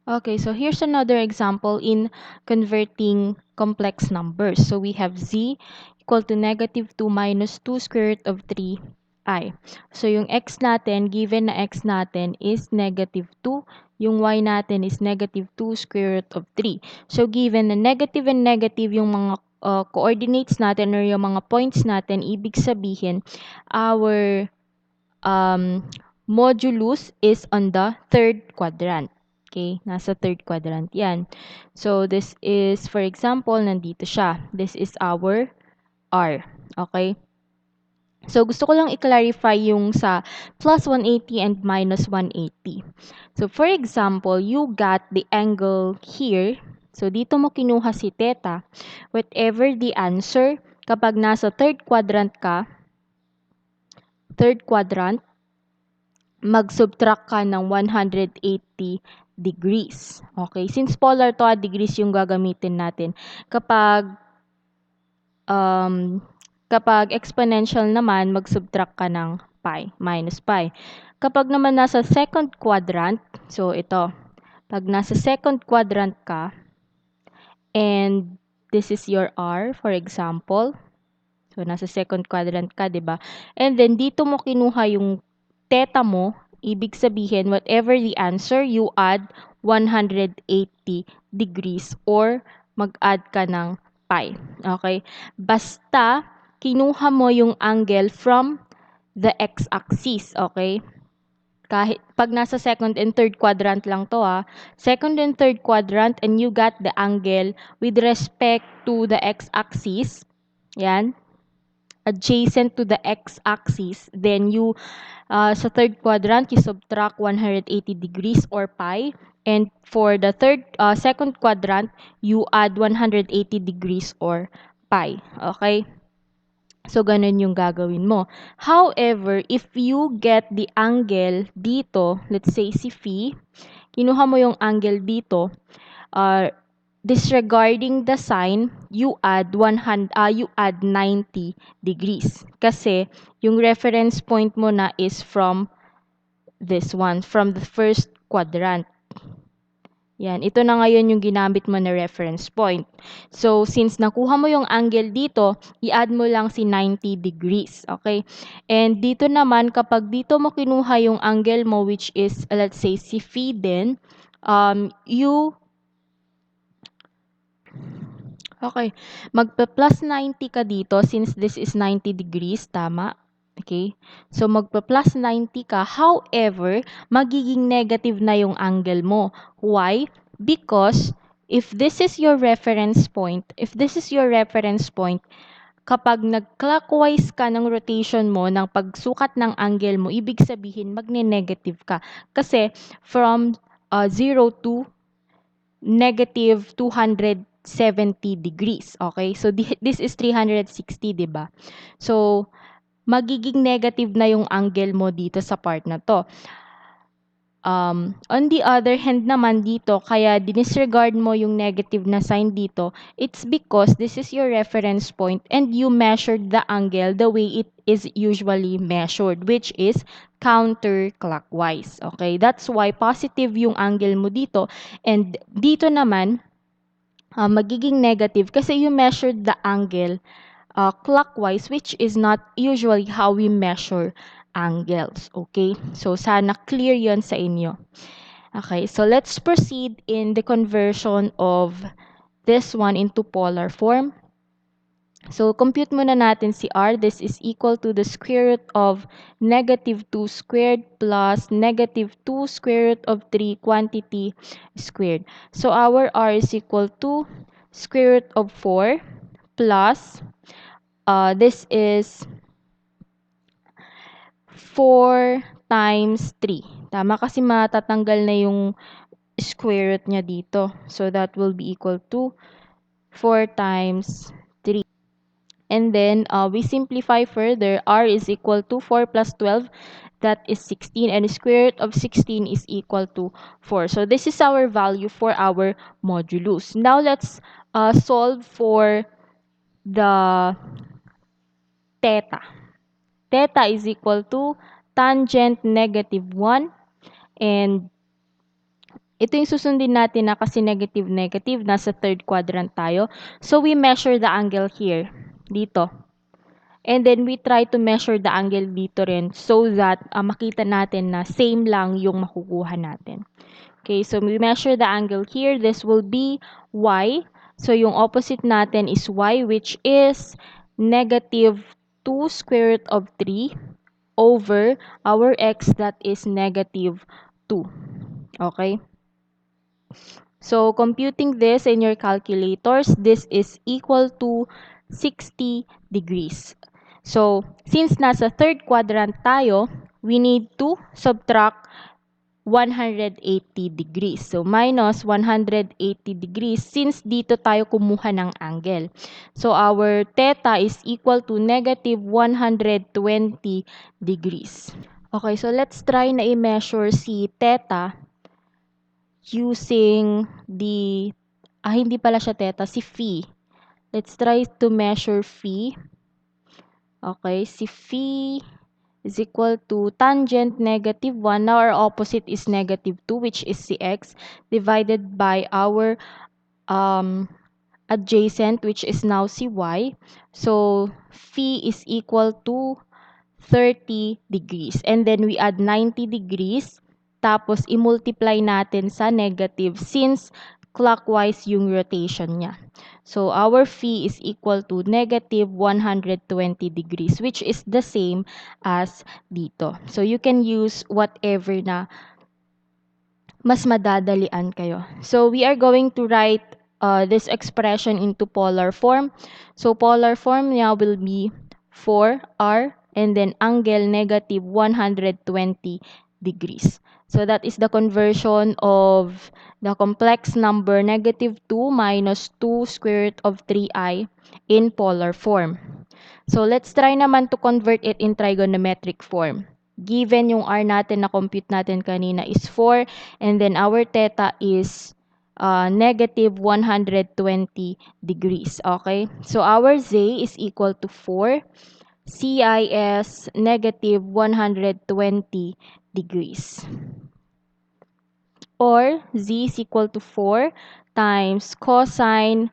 Okay, so here's another example in converting complex numbers. So we have z equal to -2 minus 2 square root of 3i. So yung x natin, given na x natin is -2, yung y natin is -2 square root of 3. So given na negative and negative yung mga coordinates natin or yung mga points natin, ibig sabihin our modulus is on the third quadrant. Okay, nasa third quadrant yan. So, this is, for example, nandito siya. This is our R. Okay? So, gusto ko lang i-clarify yung sa plus 180 and minus 180. So, for example, you got the angle here. So, dito mo kinuha si theta. Whatever the answer, kapag nasa third quadrant ka, mag-subtract ka ng 180 degrees. Okay? Since polar to, degrees yung gagamitin natin. Um, kapag exponential naman, mag-subtract ka ng pi, minus pi. Kapag naman nasa second quadrant, so ito, pag nasa second quadrant ka, and this is your R, for example, so nasa second quadrant ka, 'di ba? And then dito mo kinuha yung theta mo, ibig sabihin whatever the answer, you add 180 degrees or mag-add ka ng pi. Okay? Basta kinuha mo yung angle from the x-axis, okay? Kahit pag nasa second and third quadrant lang to second and third quadrant, and you got the angle with respect to the x-axis, yan, adjacent to the x-axis, then you, sa third quadrant, you subtract 180 degrees or pi. And for the second quadrant, you add 180 degrees or pi. Okay? So, ganun yung gagawin mo. However, if you get the angle dito, let's say si phi, kinuha mo yung angle dito, disregarding the sign, you add 90 degrees. Kasi yung reference point mo na is from this one, from the first quadrant. Yan, ito na ngayon yung ginamit mo na reference point. So, since nakuha mo yung angle dito, i-add mo lang si 90 degrees, okay? And dito naman, kapag dito mo kinuha yung angle mo, which is, let's say, si phi din, okay, magpa-plus 90 ka dito since this is 90 degrees, tama? Okay? So, magpa-plus 90 ka. However, magiging negative na yung angle mo. Why? Because if this is your reference point, kapag nag-clockwise ka ng rotation mo, ng pagsukat ng angle mo, ibig sabihin magne-negative ka. Kasi from 0 to negative 270 degrees. Okay? So, this is 360, di ba? So, magiging negative na yung angle mo dito sa part na to. On the other hand naman dito, kaya dinisregard mo yung negative na sign dito, it's because this is your reference point and you measured the angle the way it is usually measured, which is counterclockwise. Okay? That's why positive yung angle mo dito, and dito naman, magiging negative kasi you measured the angle clockwise, which is not usually how we measure angles. Okay? So, sana clear yon sa inyo. Okay, so let's proceed in the conversion of this one into polar form. So, compute muna natin si R. This is equal to the square root of -2 squared plus -2 square root of 3 quantity squared. So, our R is equal to square root of 4 plus, this is 4 times 3. Tama, kasi matatanggal na yung square root niya dito. So, that will be equal to 4 times 3. And then, we simplify further. R is equal to 4 plus 12. That is 16. And the square root of 16 is equal to 4. So, this is our value for our modulus. Now, let's solve for the theta. Theta is equal to tangent -1. And Ito yung susundin natin na kasi negative, nasa third quadrant tayo. So, we measure the angle here, dito. And then, we try to measure the angle dito rin so that makita natin na same lang yung makukuha natin. Okay, so we measure the angle here. This will be y. So, yung opposite natin is y, which is negative 2 square root of 3 over our x that is negative 2. Okay? So, computing this in your calculators, this is equal to 60 degrees. So, since nasa third quadrant tayo, we need to subtract 180 degrees. So, minus 180 degrees since dito tayo kumuha ng angle. So, our theta is equal to negative 120 degrees. Okay, so let's try na i-measure si theta using the, hindi pala siya theta, si phi. Let's try to measure phi. Okay, si phi is equal to tangent negative 1. Now, our opposite is negative 2, which is si x, divided by our adjacent, which is now si y. So, phi is equal to 30 degrees. And then, we add 90 degrees. Tapos, i-multiply natin sa negative since clockwise yung rotation niya. So, our phi is equal to negative 120 degrees, which is the same as dito. So, you can use whatever na mas madadalian kayo. So, we are going to write this expression into polar form. So, polar form niya will be 4r and then angle negative 120 degrees. So, that is the conversion of the complex number negative 2 minus 2 square root of 3i in polar form. So, let's try naman to convert it in trigonometric form. Given yung r natin na compute natin kanina is 4 and then our theta is negative 120 degrees. Okay? So, our z is equal to 4. CIS negative 120 degrees. Or z is equal to 4 times cosine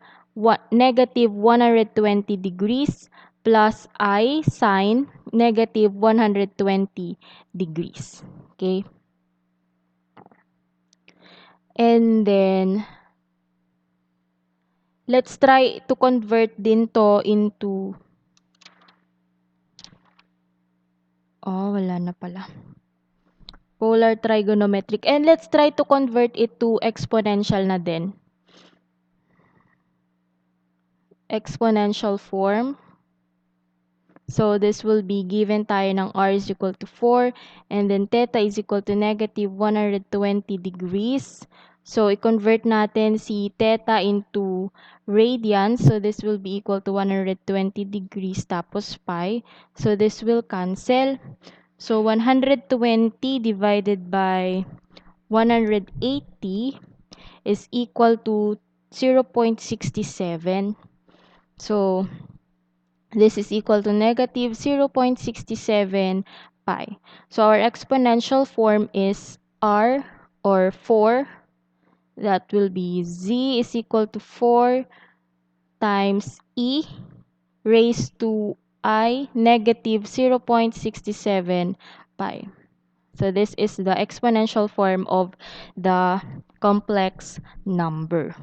negative 120 degrees plus I sine negative 120 degrees. Okay? And then, let's try to convert din to into, wala na pala. Polar trigonometric. And let's try to convert it to exponential na din. Exponential form. So, this will be given tayo ng r is equal to 4 and then theta is equal to negative 120 degrees. So, i-convert natin si theta into radians. So, this will be equal to 120 degrees tapos pi. So, this will cancel. So, 120 divided by 180 is equal to 0.67. So, this is equal to negative 0.67 pi. So, our exponential form is r or 4. That will be z is equal to 4 times e raised to I negative 0.67 pi. So, this is the exponential form of the complex number.